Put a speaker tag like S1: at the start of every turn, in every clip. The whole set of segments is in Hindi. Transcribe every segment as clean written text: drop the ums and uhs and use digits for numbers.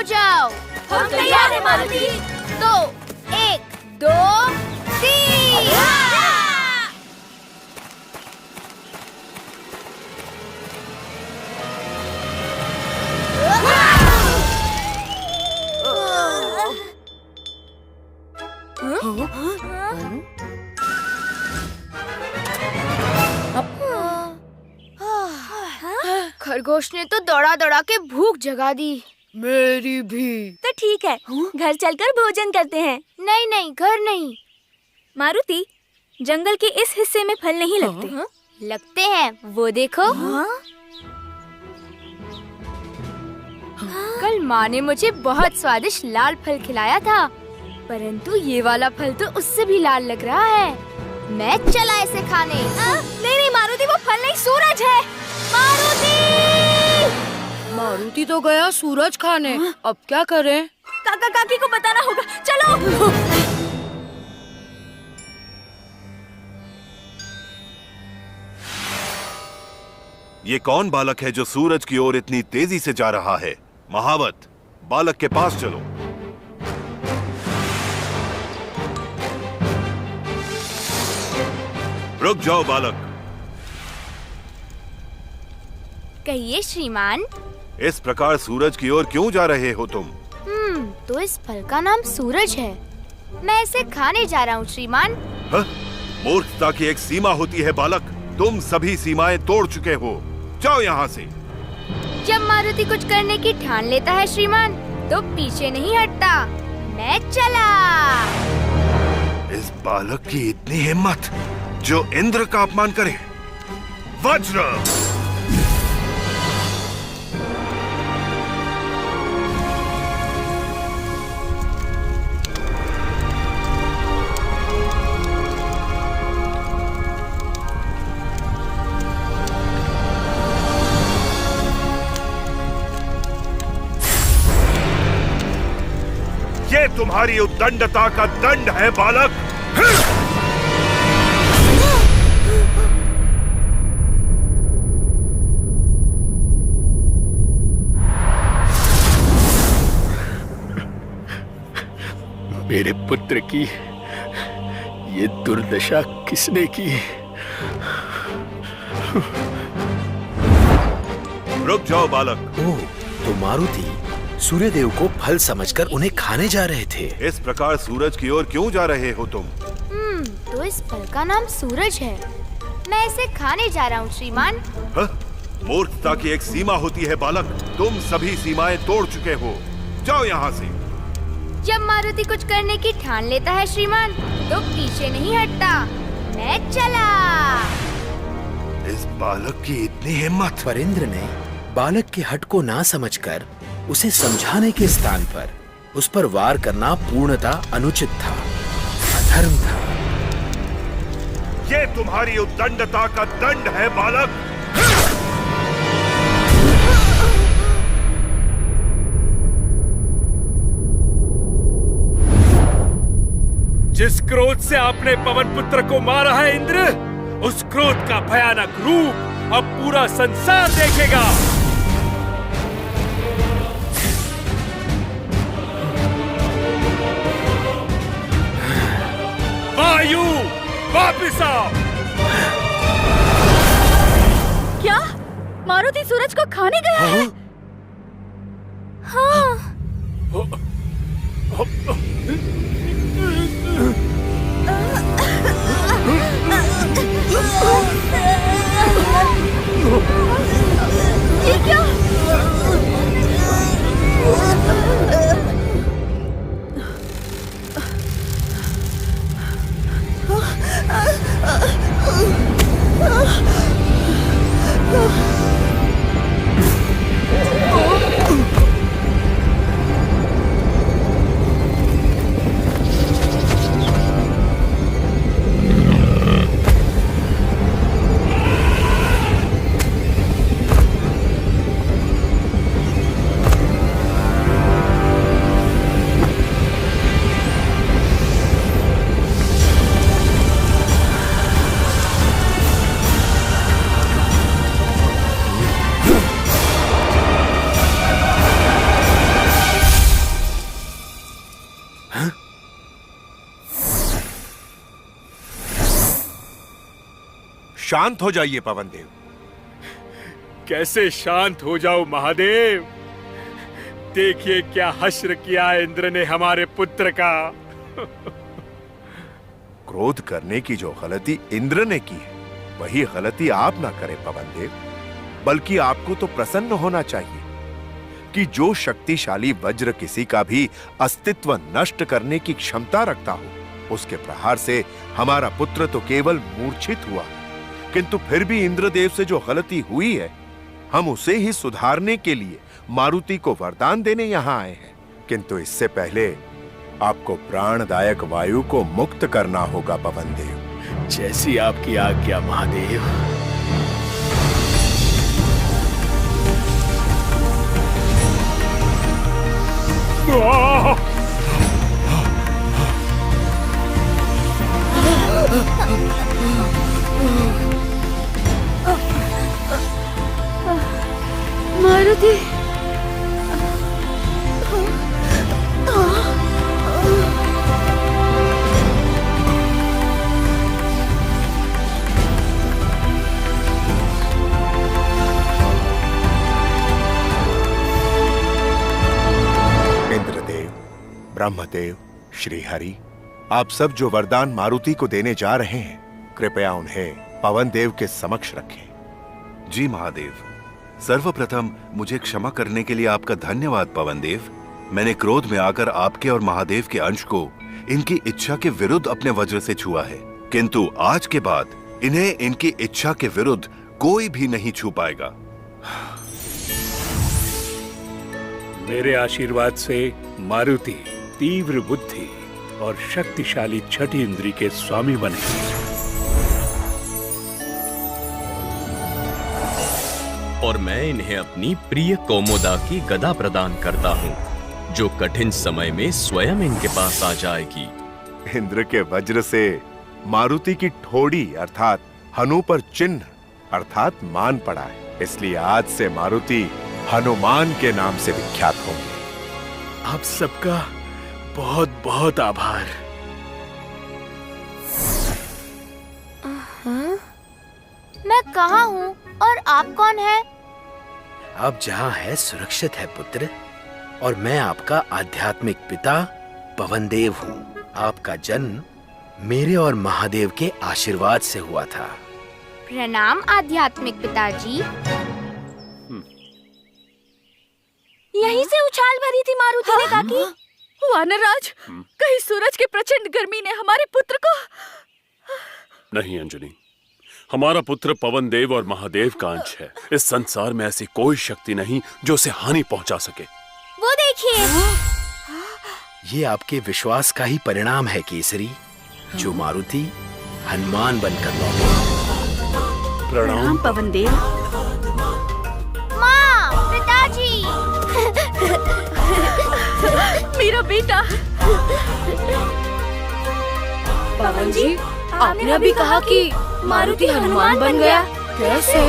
S1: जाओ।
S2: हम तैयार हैं मारुति।
S1: तो 1, 2, 3। खरगोश ने तो दौड़ा दौड़ा के भूख जगा दी। मेरी भी।
S2: तो ठीक है, घर चलकर भोजन करते हैं।
S1: नहीं नहीं, घर नहीं।
S2: मारुति, जंगल के इस हिस्से में फल नहीं लगते।
S1: लगते हैं, वो देखो। कल माँ ने मुझे बहुत स्वादिष्ट लाल फल खिलाया था, परंतु ये वाला फल तो उससे भी लाल लग रहा है। मैं चला इसे खाने।
S2: नहीं नहीं मारुति, वो फल नहीं, सूरज है।
S3: मारुति तो गया सूरज खाने। अब क्या करें?
S2: काका काकी को बताना होगा। चलो।
S4: ये कौन बालक है जो सूरज की ओर इतनी तेजी से जा रहा है? महावत, बालक के पास चलो। रुक जाओ बालक।
S1: कहिए श्रीमान।
S4: इस प्रकार सूरज की ओर क्यों जा रहे हो तुम?
S1: तो इस फल का नाम सूरज है। मैं इसे खाने जा रहा हूँ श्रीमान।
S4: मूर्खता की एक सीमा होती है बालक। तुम सभी सीमाएं तोड़ चुके हो। जाओ यहाँ से।
S1: जब मारुति कुछ करने की ठान लेता है श्रीमान, तो पीछे नहीं हटता। मैं चला।
S4: इस बालक की इतनी हिम्मत जो इंद्र का अपमान करे। वज्र! ये तुम्हारी उद्दंडता का दंड है बालक।
S5: मेरे पुत्र की ये दुर्दशा किसने की?
S4: रुक जाओ बालक।
S5: ओह, तो मारुति सूर्यदेव को फल समझकर उन्हें खाने जा रहे थे।
S4: इस प्रकार सूरज की ओर क्यों जा रहे हो तुम?
S1: तो इस फल का नाम सूरज है। मैं इसे खाने जा रहा हूँ श्रीमान।
S4: मूर्खता की एक सीमा होती है बालक। तुम सभी सीमाएं तोड़ चुके हो। जाओ यहाँ से।
S1: जब मारुति कुछ करने की ठान लेता है श्रीमान, तो पीछे नहीं हटता। मैं चला।
S4: इस बालक की इतनी हिम्मत।
S5: पर इंद्र ने बालक के हठ को ना समझकर उसे समझाने के स्थान पर उस पर वार करना पूर्णतः अनुचित था, अधर्म था।
S4: ये तुम्हारी उद्दंडता का दंड है बालक।
S6: जिस क्रोध से आपने पवन पुत्र को मारा है इंद्र, उस क्रोध का भयानक रूप अब पूरा संसार देखेगा। वायु, वापिस आओ।
S2: क्या मारुति सूरज को खाने गया है? हाँ। ये क्या?
S4: शांत हो जाइए पवन देव।
S6: कैसे शांत हो जाओ महादेव? देखिए क्या हश्र किया इंद्र ने हमारे पुत्र का।
S4: क्रोध करने की जो गलती इंद्र ने की है, वही गलती आप ना करें पवन देव। बल्कि आपको तो प्रसन्न होना चाहिए कि जो शक्तिशाली वज्र किसी का भी अस्तित्व नष्ट करने की क्षमता रखता हो, उसके प्रहार से हमारा पुत्र तो केवल मूर्छित हुआ, किंतु फिर भी इंद्रदेव से जो गलती हुई है, हम उसे ही सुधारने के लिए मारुति को वरदान देने यहाँ आए हैं। किंतु इससे पहले आपको प्राणदायक वायु को मुक्त करना होगा पवन देव।
S5: जैसी आपकी आज्ञा महादेव।
S1: मारुति,
S4: इंद्रदेव, ब्रह्मदेव, श्रीहरि, आप सब जो वरदान मारुति को देने जा रहे हैं, कृपया उन्हें पवन देव के समक्ष रखें।
S7: जी महादेव, सर्वप्रथम मुझे क्षमा करने के लिए आपका धन्यवाद पवन देव। मैंने क्रोध में आकर आपके और महादेव के अंश को इनकी इच्छा के विरुद्ध अपने वज्र से छुआ है, किंतु आज के बाद इन्हें इनकी इच्छा के विरुद्ध कोई भी नहीं छू पाएगा।
S6: मेरे आशीर्वाद से मारुति तीव्र बुद्धि और शक्तिशाली छठी इंद्री के स्वामी बने।
S8: और मैं इन्हें अपनी प्रिय कौमोदा की गदा प्रदान करता हूँ, जो कठिन समय में स्वयं इनके पास आ जाएगी।
S4: इंद्र के वज्र से मारुति की ठोड़ी अर्थात हनु पर चिन्ह अर्थात मान पड़ा है, इसलिए आज से मारुति हनुमान के नाम से विख्यात होंगे।
S5: आप सबका बहुत बहुत आभार।
S1: मैं कहाँ हूँ और आप कौन है?
S5: आप जहाँ है सुरक्षित है पुत्र, और मैं आपका आध्यात्मिक पिता पवन देव हूँ। आपका जन्म मेरे और महादेव के आशीर्वाद से हुआ था।
S1: प्रणाम आध्यात्मिक पिताजी।
S2: यहीं से उछाल भरी थी मारुति ने काकी। वानरराज, कहीं सूरज के प्रचंड गर्मी ने हमारे पुत्र को।
S6: नहीं अंजलि, हमारा पुत्र पवन देव और महादेव का अंश है। इस संसार में ऐसी कोई शक्ति नहीं जो उसे हानि पहुंचा सके।
S1: वो देखिए,
S5: ये आपके विश्वास का ही परिणाम है केसरी, जो मारुति हनुमान बनकर लौटे।
S6: प्रणाम
S2: पवन देव।
S1: माँ, पिताजी।
S2: मेरा बेटा।
S3: पवन जी, आपने अभी कहा कि मारुति हनुमान बन गया, कैसे?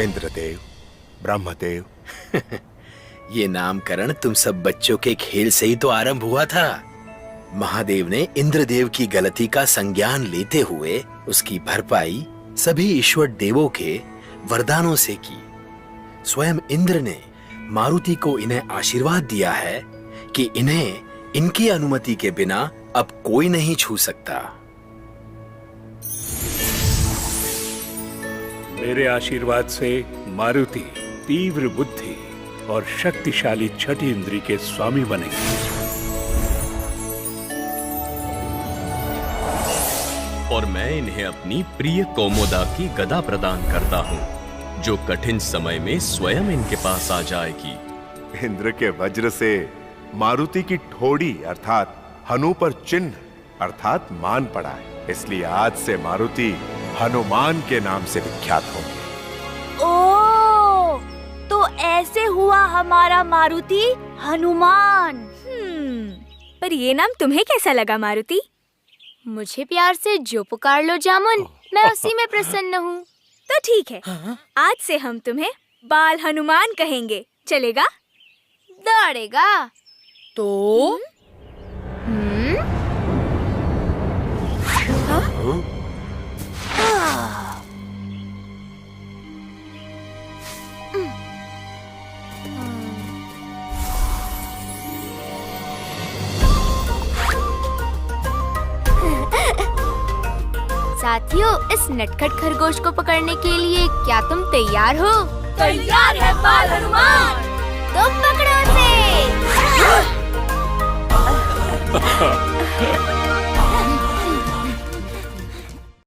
S4: इंद्रदेव, ब्रह्मदेव,
S5: ये नामकरण तुम सब बच्चों के खेल से ही तो आरंभ हुआ था। महादेव ने इंद्रदेव की गलती का संज्ञान लेते हुए उसकी भरपाई सभी ईश्वर देवों के वरदानों से की। स्वयं इंद्र ने मारुति को इन्हें आशीर्वाद दिया है कि इन्हें इनकी अनुमति के बिना अब कोई नहीं छू सकता।
S6: मेरे आशीर्वाद से मारुति तीव्र बुद्धि और शक्तिशाली छठी इंद्री के स्वामी बनेंगे।
S8: और मैं इन्हें अपनी प्रिय कौमोदा की गदा प्रदान करता हूँ, जो कठिन समय में स्वयं इनके पास आ जाएगी।
S4: इंद्र के वज्र से मारुति की ठोड़ी अर्थात हनु पर चिन्ह अर्थात मान पड़ा है, इसलिए आज से मारुति हनुमान के नाम से विख्यात होंगे।
S2: ओ, तो ऐसे हुआ हमारा मारुति हनुमान। पर ये नाम तुम्हें कैसा लगा मारुति?
S1: मुझे प्यार से जो पुकार लो जामुन, मैं उसी में प्रसन्न हूँ।
S2: तो ठीक है, आज से हम तुम्हें बाल हनुमान कहेंगे, चलेगा?
S1: दौड़ेगा
S3: तो
S1: साथियों, इस नटखट खरगोश को पकड़ने के लिए क्या तुम तैयार हो?
S2: तैयार है बाल हनुमान।
S1: तो पकड़ो